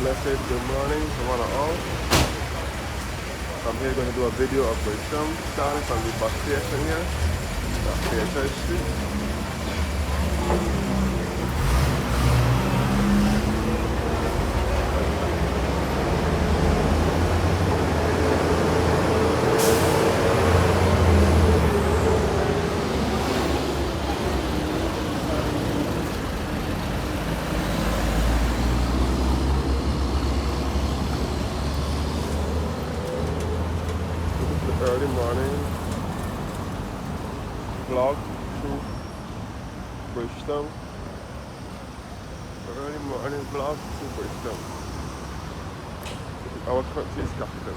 Blessed good morning to one and all. I'm here going to do a video of Bridgetown, starting from the bus station here, that's Fairchurch Street. The early morning vlog through Bridgetown. Early morning vlog through Bridgetown. Our country's capital.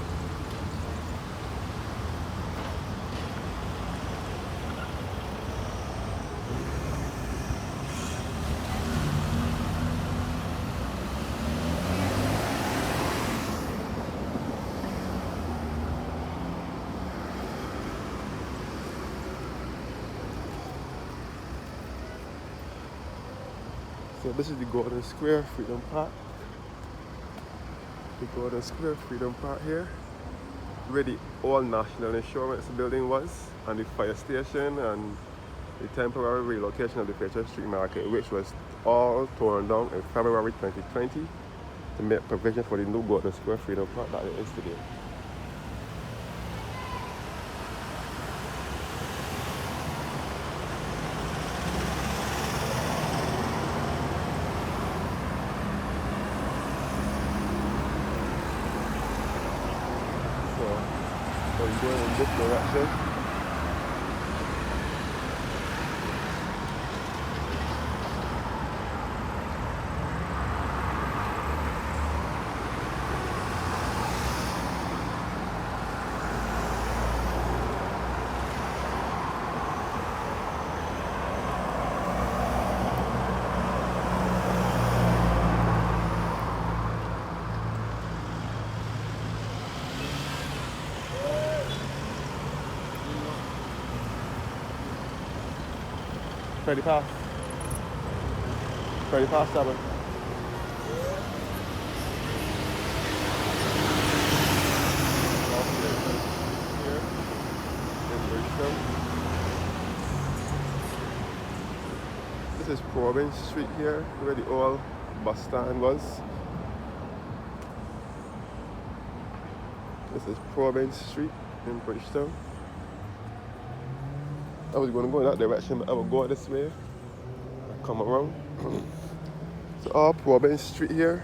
So this is the Golden Square Freedom Park. The Golden Square Freedom Park here, where the old National Insurance building was, and the fire station, and the temporary relocation of the Fairchurch Street Market, which was all torn down in February 2020 to make provision for the new Golden Square Freedom Park that it is today. So we're going in this direction. Ready past 7. Here in Bridgetown. This is Province Street here, where the old bus stand was. This is Province Street in Bridgetown. I was going to go in that direction, but I will go this way and come around. So all Province Street here.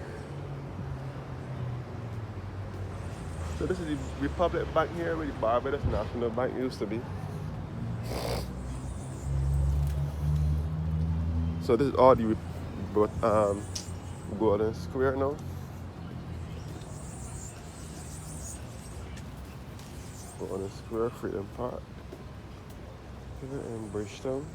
So this is the Republic Bank here, where the Barbados National Bank used to be. So this is all the Golden Square now. Golden Square, Freedom Park. Here in Bridgetown.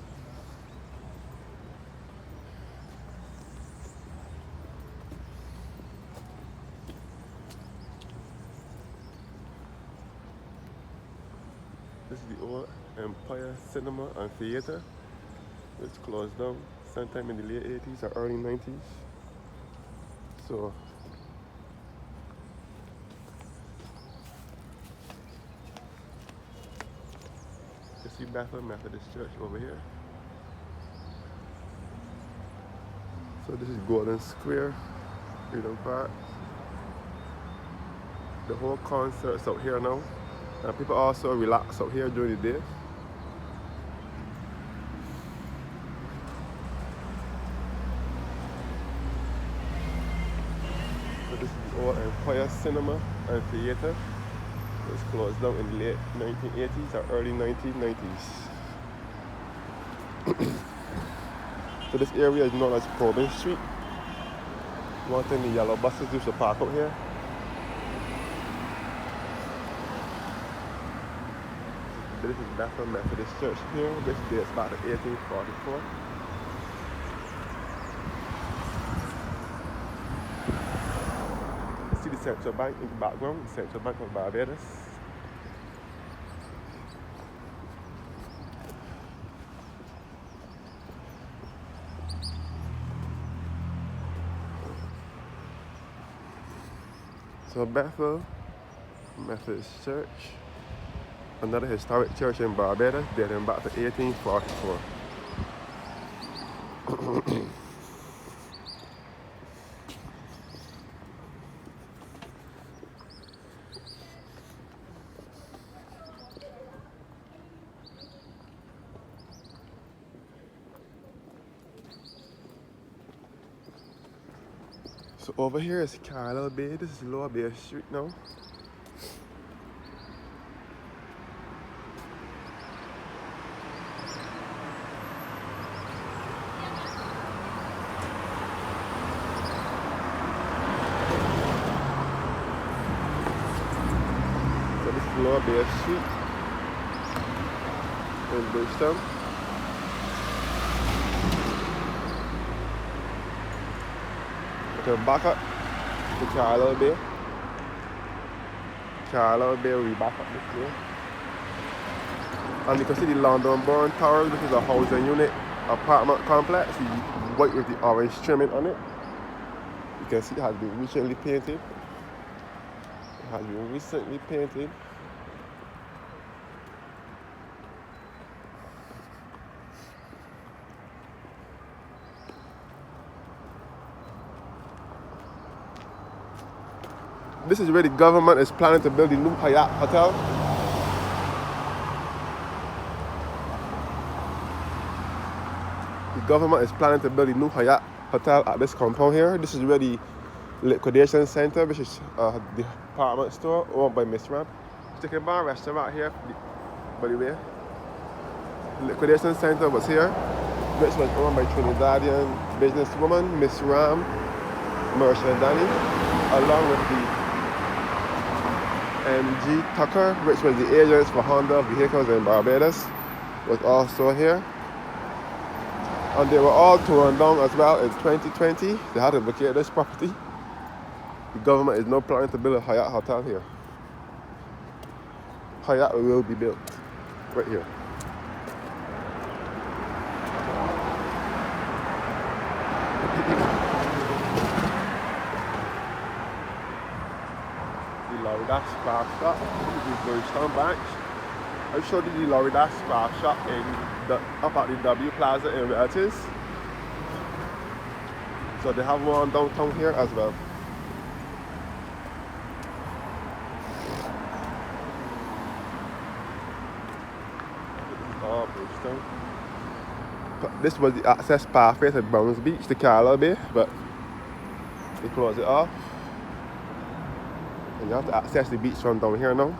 This is the old Empire Cinema and Theatre, which closed down sometime in the late 80s or early 90s. So you see Bethel Methodist Church over here. So this is Golden Square, Freedom Park. The whole concert's out here now. And people also relax out here during the day. So this is the old Empire Cinema and Theatre. It was closed down in the late 1980s or early 1990s. So this area is known as Province Street. One thing, the yellow buses used to park out here. This is Bethel Methodist Church here, which dates back to 1844. You see the Central Bank in the background, the Central Bank of Barbados. So Bethel Methodist Church, another historic church in Barbados, dating back to 1844. So over here is Carlisle Bay. This is Lower Bay Street now. So this is Lower Bay Street in Bridgetown. Okay, back up to Carlisle Bay. Carlisle Bay, we back up this way. And you can see the London Burn Tower. This is a housing unit apartment complex. White with the orange trimming on it. You can see it has been recently painted. It has been recently painted. This is where the government is planning to build the new Hyatt Hotel. The government is planning to build a new Hyatt Hotel at this compound here. This is where the liquidation center, which is the department store owned by Miss Ram. Chicken bar restaurant here, by the way. Liquidation center was here, which was owned by Trinidadian businesswoman Miss Ram Merchant Danny, along with the MG Tucker, which was the agents for Honda vehicles in Barbados, was also here. And they were all torn down as well in 2020. They had to vacate this property. The government is now planning to build a Hyatt Hotel here. Hyatt will be built right here. Loridas Spa Shop. This is the Bridgetown branch. I showed you the Loridas Spa Shop up at the W Plaza in where it is. So they have one downtown here as well. Oh, Bridgetown. This was the access pathway to Browns Beach, to Carlisle Bay, but they closed it off. And you have to access the beach from down here now.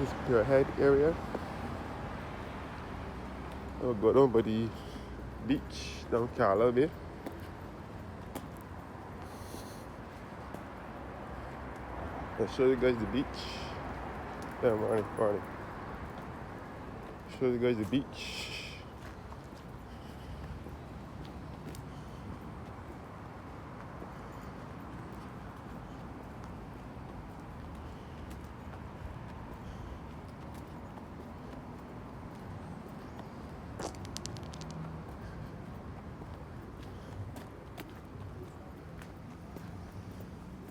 This is Pierhead area. I'll go down by the beach down Carlisle Bay. I'll show you guys the beach. Yeah, morning. Show you guys the beach.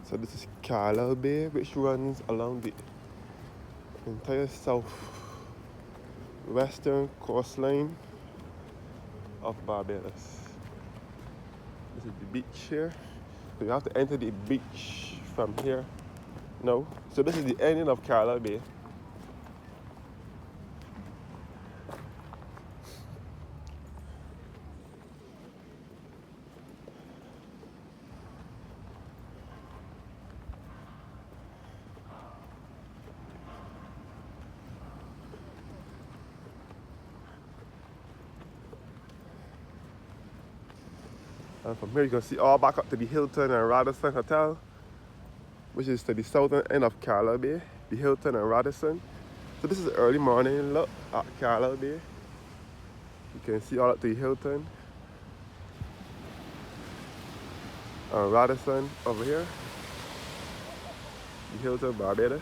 So this is Carlisle Bay, which runs along the entire southwestern coastline of Barbados. This is the beach here. So you have to enter the beach from here. No. So this is the ending of Carlisle Bay. And from here you can see all back up to the Hilton and Radisson Hotel, which is to the southern end of Carlisle Bay, the Hilton and Radisson. So this is an early morning look at Carlisle Bay. You can see all up to the Hilton. Radisson over here, the hills of Barbados,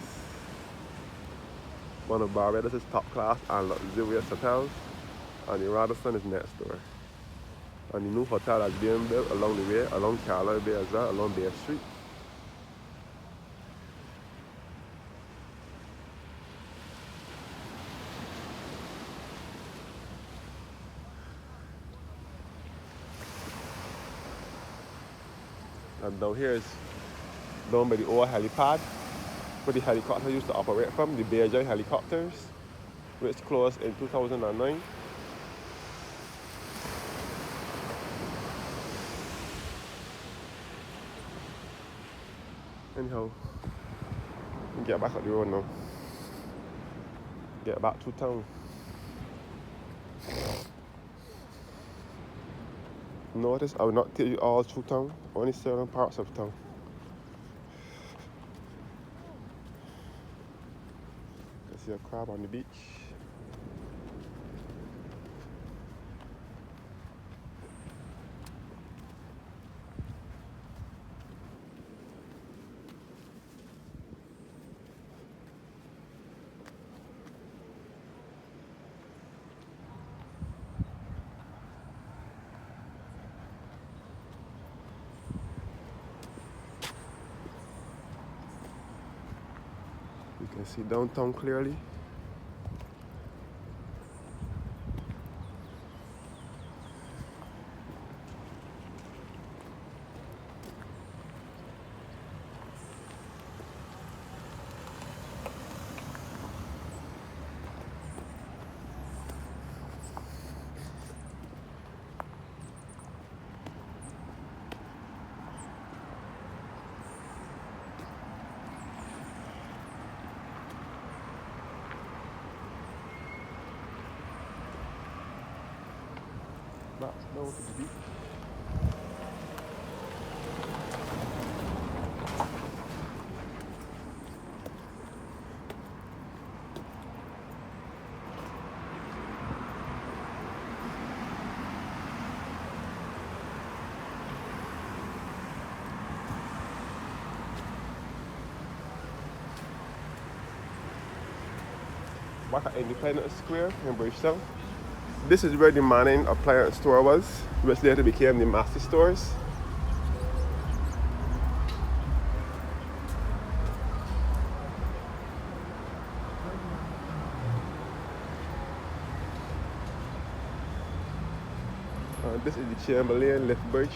one of Barbados' top class and luxurious hotels, and the Radisson is next door. And the new hotel that's being built along the way, along Carlisle Bay as well, along Bay Street. And down here is down by the old helipad where the helicopter used to operate from, the Bridgetown helicopters, which closed in 2009. Anyhow, get back up the road now. Get back to town. Notice I will not take you all through town, only certain parts of town. You can see a crab on the beach. You can see downtown clearly. Back down to the beach. Back at Independence Square in Bridgetown. This is where the Manning appliance store was, which later became the Massey stores. This is the Chamberlain lift bridge.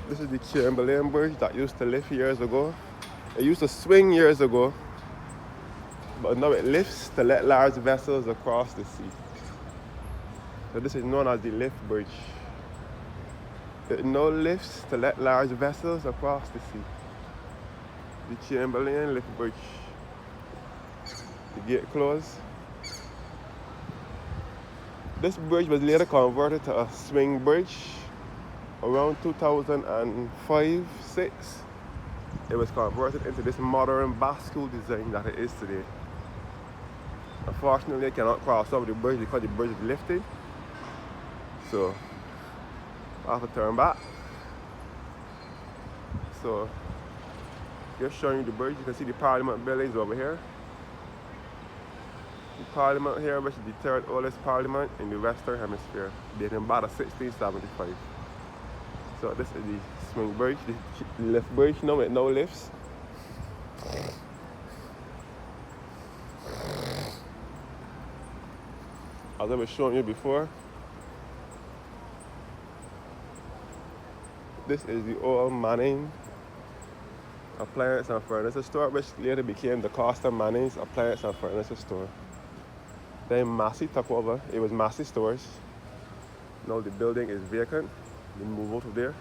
This is the Chamberlain Bridge that used to lift years ago. It used to swing years ago, but now it lifts to let large vessels across the sea. So this is known as the lift bridge. It now lifts to let large vessels across the sea. The Chamberlain lift bridge. The gate closed. This bridge was later converted to a swing bridge. Around 2005-06, it was converted into this modern bascule design that it is today. Unfortunately, I cannot cross over the bridge because the bridge is lifted. So, I have to turn back. So, just showing you the bridge. You can see the Parliament buildings over here. The Parliament here, which is the third oldest Parliament in the Western Hemisphere, dating back to 1675. So this is the swing bridge, the lift bridge, no, with no lifts. As I was showing you before, this is the old Manning appliance and furniture store, which later became the Costa Manning's appliance and furniture store. Then Massey took over. It was Massey stores. Now the building is vacant. They move out of there.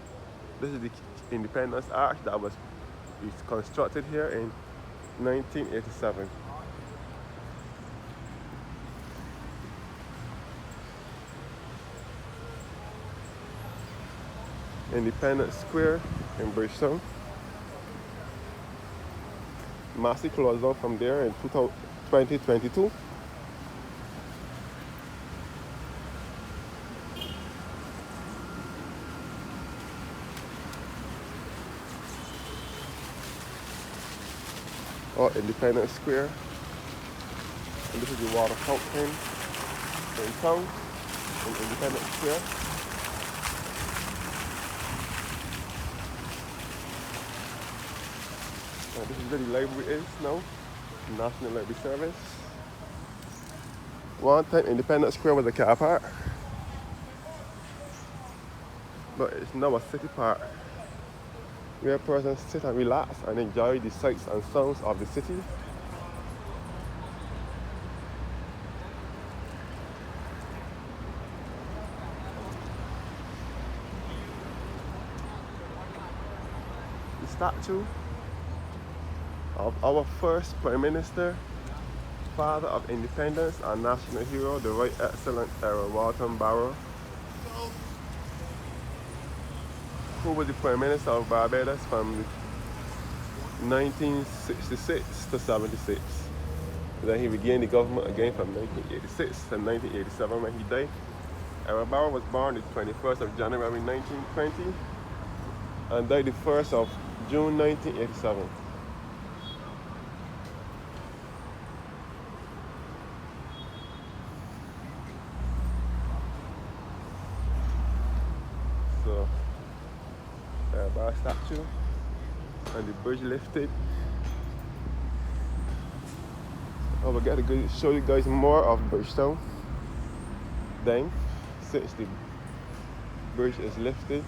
This is the Independence Arch that was constructed here in 1987. Independence Square in Bridgetown. Massey closed down from there in 2022. Independence Square. And this is the water fountain in town, in Independence Square. And this is where the library is now, National Library Service. One time Independence Square was a car park, but it's now a city park where persons sit and relax and enjoy the sights and sounds of the city. The statue of our first Prime Minister, father of independence and national hero, the Right Excellent Era Walton Barrow, who was the Prime Minister of Barbados from 1966 to 76. Then he regained the government again from 1986 to 1987 when he died. Era Barrow was born the 21st of January 1920 and died the 1st of June 1987. So, Barrow statue and the bridge lifted. We got to show you guys more of Bridgetown then, since the bridge is lifted.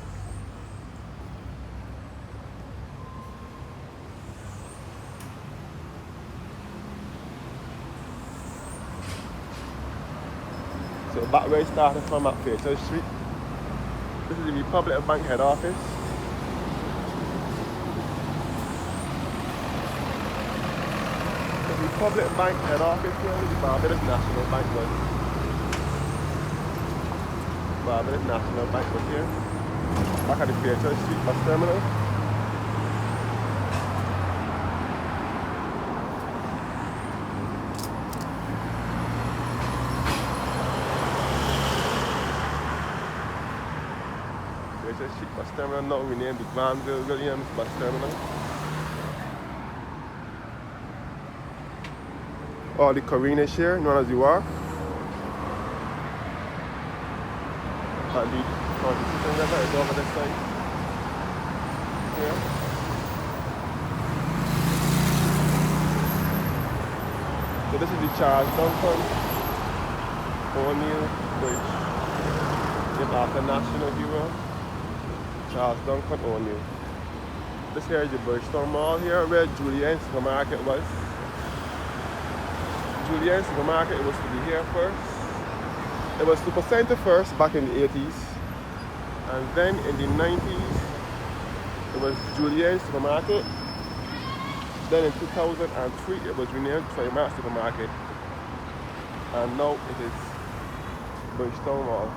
So back where it started from at Fairchild Street. This is the Republic Bank head office. The Republic Bank head office here is the Barbados National Bank was. Barbados National Bank was here. Back at the Fairchild Street bus terminal. Fairchild Street bus terminal now renamed the Granville Williams bus terminal. All the Carina here, known as the wharf. And the Constitution River is over this side. Here. So this is the Charles Duncan O'Neill Bridge. Named after national hero Charles Duncan O'Neill. This here is the Bridgetown Mall here where Julien's supermarket was. Julien's supermarket was to be here first. It was Super Center first back in the 80s. And then in the 90s, it was Julien's supermarket. Then in 2003, it was renamed Trimark Supermarket. And now it is Bridgetown Mall.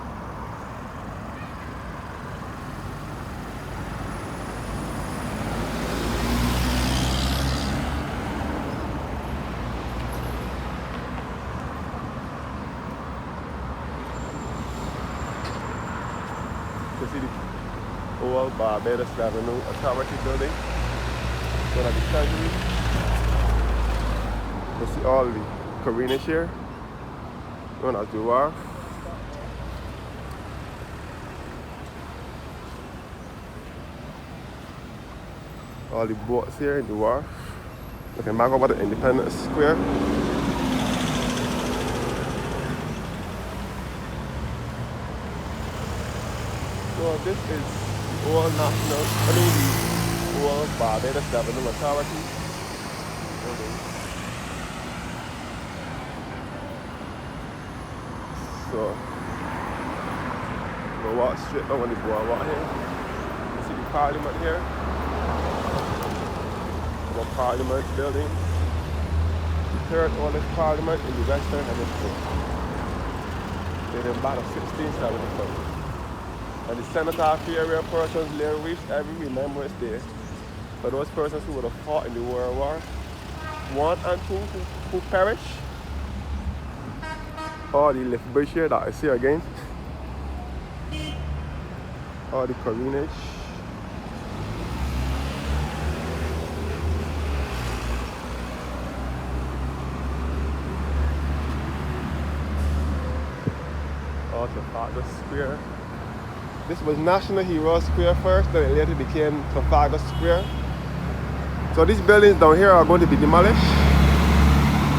You see the old Barbados Avenue Authority building. One of the treasury. You see all the Carinas here. One of the wharf. All the boats here in the wharf. Looking back over the Independence Square. So this is the old the old Barbados Avenue Authority building. So we'll walk straight down on the boardwalk here. You see the Parliament here. Our Parliament building. The third oldest Parliament in the Western Hemisphere. Dating back to 1675. And the cenotaph here where persons lay waste every remembrance day for those persons who would have fought in the World War I and II who perished. Or the lift bridge here that I see again. Or the coronage. Or Trafalgar Square. This was National Hero Square first, then it later became Trafalgar Square. So these buildings down here are going to be demolished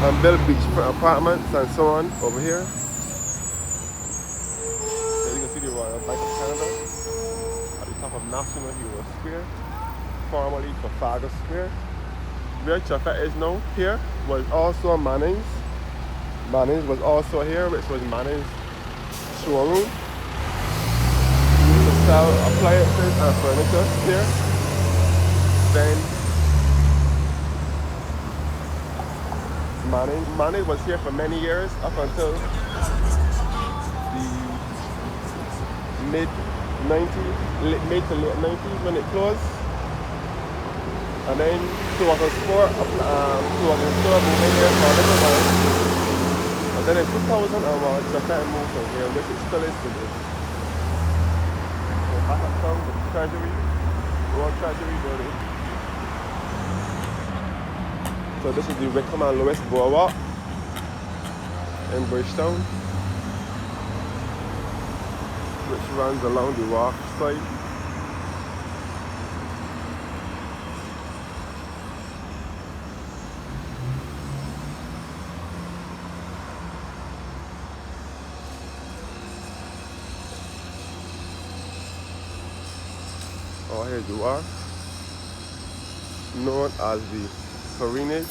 and build beachfront apartments and so on over here. So you can see the Royal Bank of Canada at the top of National Hero Square, formerly Trafalgar Square. Where Trafalgar is now here was also Manning's. Manning's was also here, which was Manning's showroom. Sell appliances and furniture here. Then Manning was here for many years up until the mid to late 90s when it closed. And then two of us store moving here for a little while. And then in 2001, Japan moved from here, which it still is today. Back up from the Treasury, World Treasury building. So this is the Wickham and Lewis Boardwalk in Bridgetown, which runs along the wharf side. Oh, here you are, known as the coronage.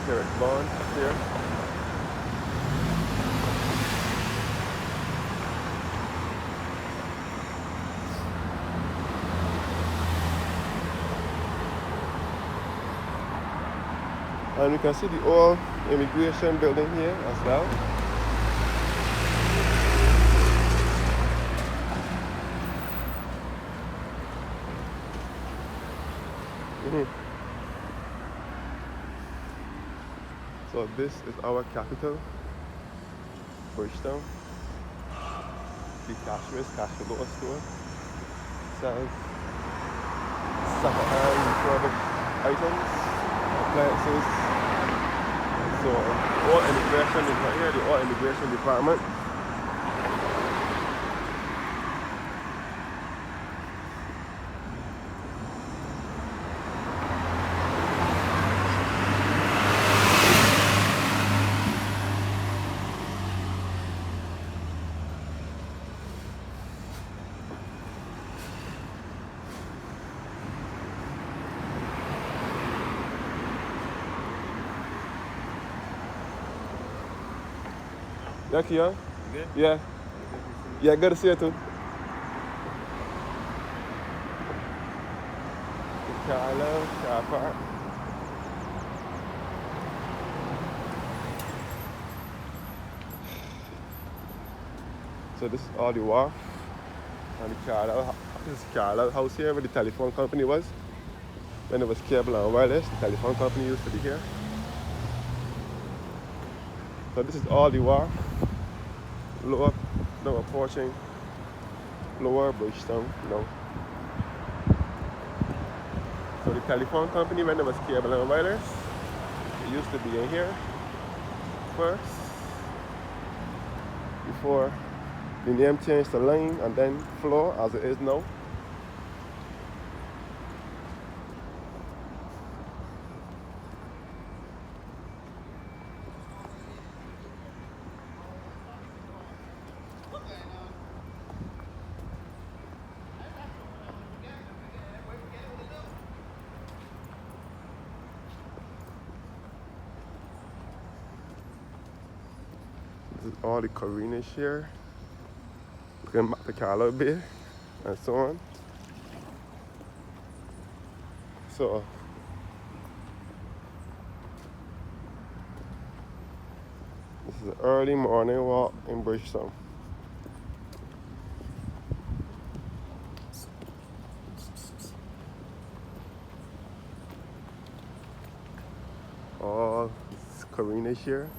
Spirit Bond up here. And we can see the old immigration building here as well. So this is our capital, Bridgetown. The Cash for Lower store sells second-hand refurbished items, appliances, and so on. All immigration is right here, the all immigration department. Yeah, Kia? Good? Yeah. Yeah, good to see you too. Carlo, car park. So this is all the wharf and the Carlo. This is Carlo house here where the telephone company was. When it was cable and wireless, the telephone company used to be here. So this is all the wharf. Lower approaching Lower Bridgetown, So the telephone company, when there was cable and wireless, it used to be in here first, before the name changed to line and then floor as it is now. all the Carina's here. Looking back to Carlo Bay and so on. So this is an early morning walk in Bridgetown. All Carina's here,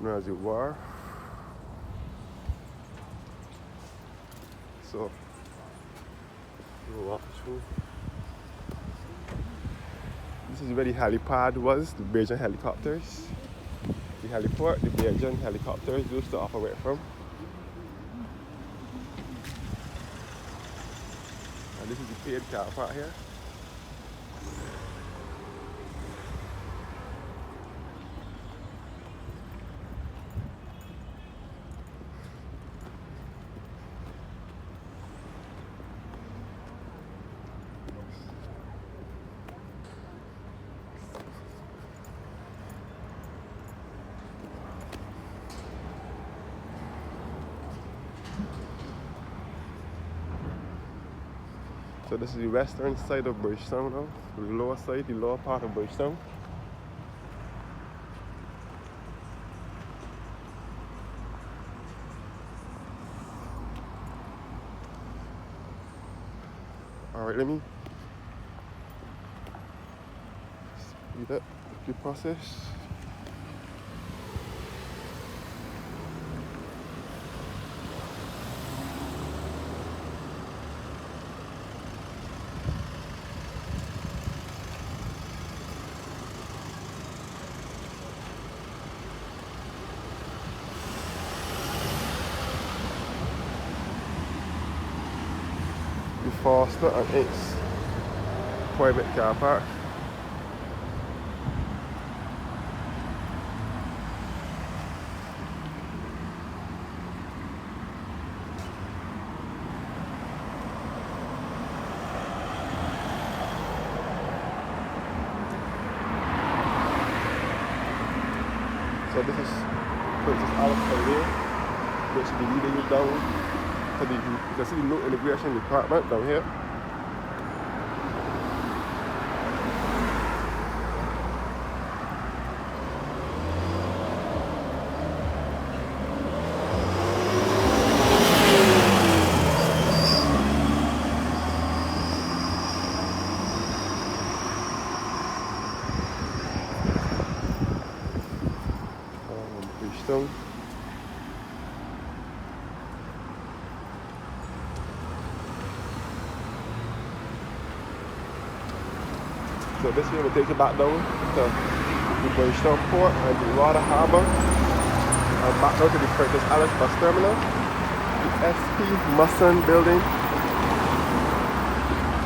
known as the war. So we'll walk through. This is where the helipad was, the Bridgetown helicopters. The heliport, the Bridgetown helicopters used to operate from. And this is the paid car park here. So this is the western side of Bridgetown now, the lower side, the lower part of Bridgetown. Alright, let me speed up the process. Foster and Inks private car park. So this is Princess Alice Highway, which is leading you down. You can see the new immigration department down here. Bridgetown. So this here will take you back down to the Bridgetown Port and the Water Harbour and back down to the Princess Alice bus terminal, the SP Musson building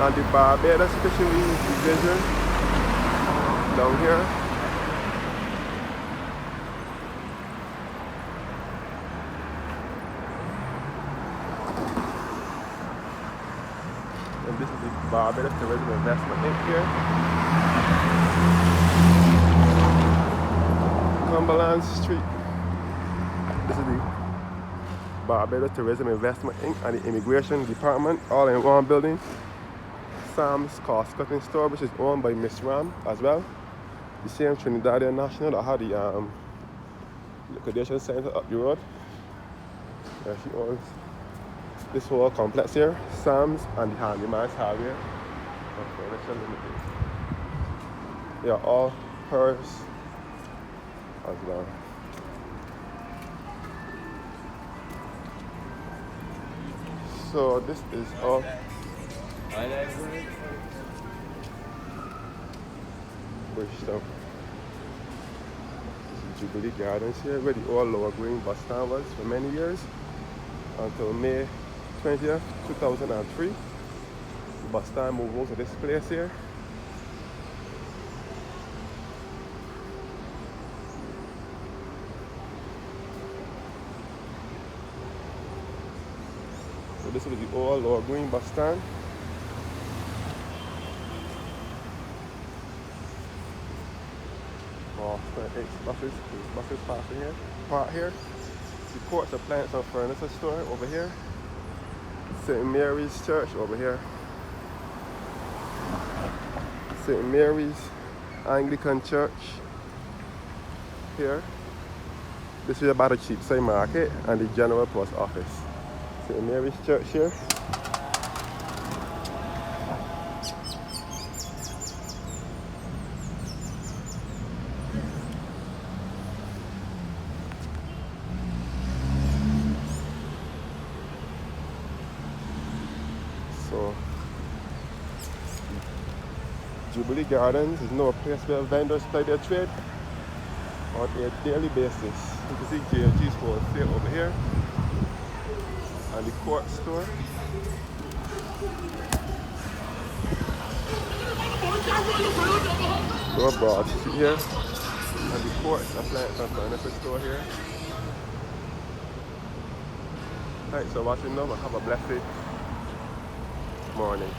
and the Barbados Fisheries Division down here. And this is the Barbados Tourism Investment Inc. here. Cumberland Street. This is the Barbados Tourism Investment Inc. and the Immigration Department, all in one building. Sam's Cost Cutting Store, which is owned by Miss Ram as well. The same Trinidadian national that had the liquidation center up the road. Yeah, she owns this whole complex here, Sam's and the Handyman's Hardware. Yeah, all hers as well. So this is all Bridgetown. This is Jubilee Gardens here, where the old Lower Green bus stand was for many years until May 20th, 2003. The bus stand moved over to this place here. So this is the old Lower Green bus stand. Oh, buses passing here, part here. The Quartz Appliance and Furniture Store over here. St. Mary's Church over here. St. Mary's Anglican Church here. This is about a cheapside market and the General Post Office. St. Mary's Church here. So, Jubilee Gardens is now a place where vendors play their trade on a daily basis. You can see J&G's for sale over here, and the Quartz store. Go Broad Street here, and the Quartz Appliance and Furniture store here. Thanks for watching now, and have a blessed morning.